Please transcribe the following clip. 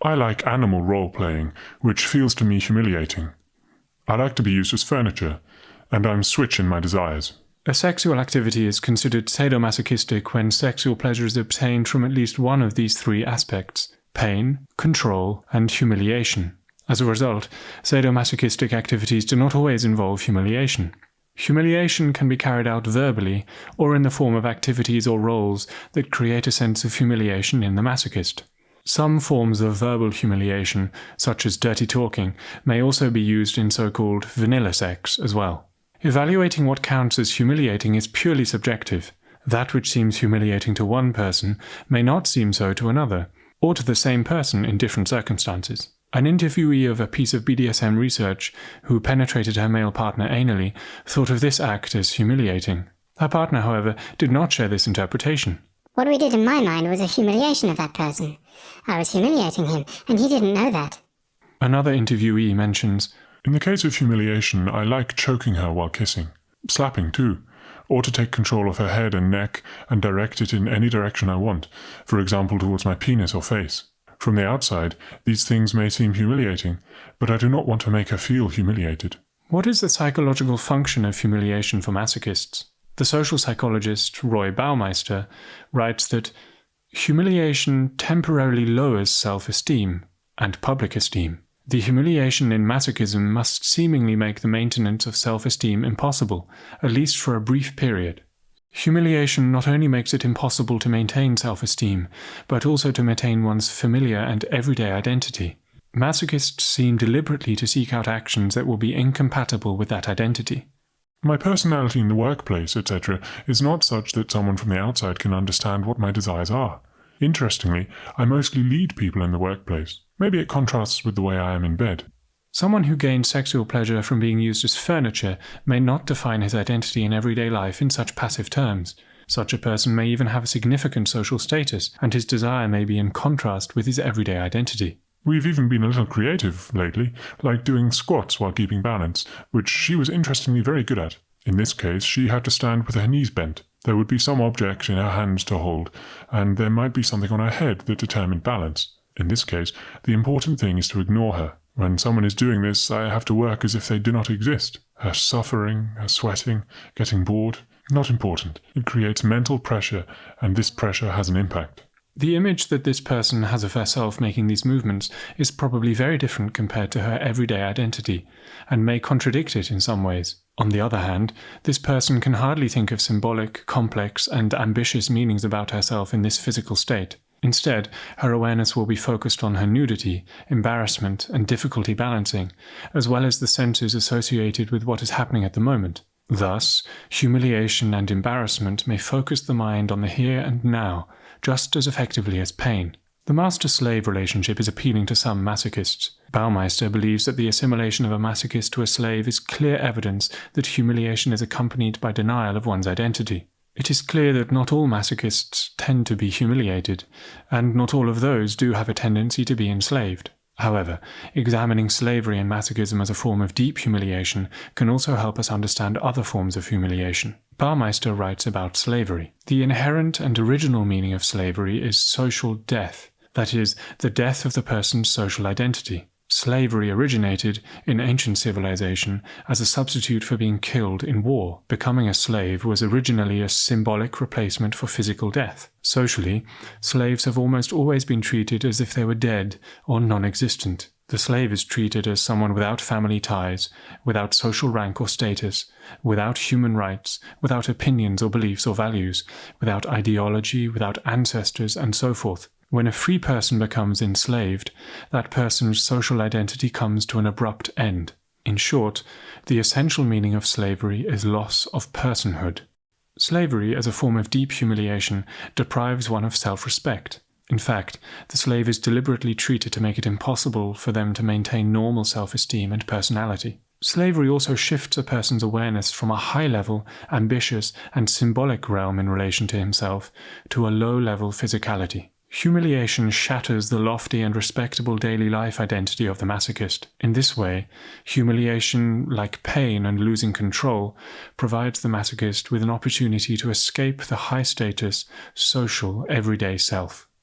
I like animal role-playing, which feels to me humiliating. I like to be used as furniture, and I'm switch in my desires. A sexual activity is considered sadomasochistic when sexual pleasure is obtained from at least one of these three aspects: pain, control, and humiliation. As a result, sadomasochistic activities do not always involve humiliation. Humiliation can be carried out verbally or in the form of activities or roles that create a sense of humiliation in the masochist. Some forms of verbal humiliation, such as dirty talking, may also be used in so-called vanilla sex as well. Evaluating what counts as humiliating is purely subjective. That which seems humiliating to one person may not seem so to another, or to the same person in different circumstances. An interviewee of a piece of BDSM research who penetrated her male partner anally thought of this act as humiliating. Her partner, however, did not share this interpretation. What we did in my mind was a humiliation of that person. I was humiliating him, and he didn't know that. Another interviewee mentions, In the case of humiliation, I like choking her while kissing. Slapping too. Or to take control of her head and neck and direct it in any direction I want, for example towards my penis or face. From the outside, these things may seem humiliating, but I do not want to make her feel humiliated. What is the psychological function of humiliation for masochists? The social psychologist Roy Baumeister writes that humiliation temporarily lowers self-esteem and public esteem. The humiliation in masochism must seemingly make the maintenance of self-esteem impossible, at least for a brief period. Humiliation not only makes it impossible to maintain self-esteem, but also to maintain one's familiar and everyday identity. Masochists seem deliberately to seek out actions that will be incompatible with that identity. My personality in the workplace, etc., is not such that someone from the outside can understand what my desires are. Interestingly, I mostly lead people in the workplace. Maybe it contrasts with the way I am in bed. Someone who gains sexual pleasure from being used as furniture may not define his identity in everyday life in such passive terms. Such a person may even have a significant social status, and his desire may be in contrast with his everyday identity. We've even been a little creative lately, like doing squats while keeping balance, which she was interestingly very good at. In this case, she had to stand with her knees bent. There would be some object in her hands to hold, and there might be something on her head that determined balance. In this case, the important thing is to ignore her. When someone is doing this, I have to work as if they do not exist. Her suffering, her sweating, getting bored, not important. It creates mental pressure, and this pressure has an impact. The image that this person has of herself making these movements is probably very different compared to her everyday identity, and may contradict it in some ways. On the other hand, this person can hardly think of symbolic, complex, and ambitious meanings about herself in this physical state. Instead, her awareness will be focused on her nudity, embarrassment, and difficulty balancing, as well as the senses associated with what is happening at the moment. Thus, humiliation and embarrassment may focus the mind on the here and now, just as effectively as pain. The master-slave relationship is appealing to some masochists. Baumeister believes that the assimilation of a masochist to a slave is clear evidence that humiliation is accompanied by denial of one's identity. It is clear that not all masochists tend to be humiliated, and not all of those do have a tendency to be enslaved. However, examining slavery and masochism as a form of deep humiliation can also help us understand other forms of humiliation. Baumeister writes about slavery. The inherent and original meaning of slavery is social death, that is, the death of the person's social identity. Slavery originated in ancient civilization as a substitute for being killed in war. Becoming a slave was originally a symbolic replacement for physical death. Socially, slaves have almost always been treated as if they were dead or non-existent. The slave is treated as someone without family ties, without social rank or status, without human rights, without opinions or beliefs or values, without ideology, without ancestors, and so forth. When a free person becomes enslaved, that person's social identity comes to an abrupt end. In short, the essential meaning of slavery is loss of personhood. Slavery, as a form of deep humiliation, deprives one of self-respect. In fact, the slave is deliberately treated to make it impossible for them to maintain normal self-esteem and personality. Slavery also shifts a person's awareness from a high-level, ambitious, and symbolic realm in relation to himself to a low-level physicality. Humiliation shatters the lofty and respectable daily life identity of the masochist. In this way, humiliation, like pain and losing control, provides the masochist with an opportunity to escape the high-status, social, everyday self.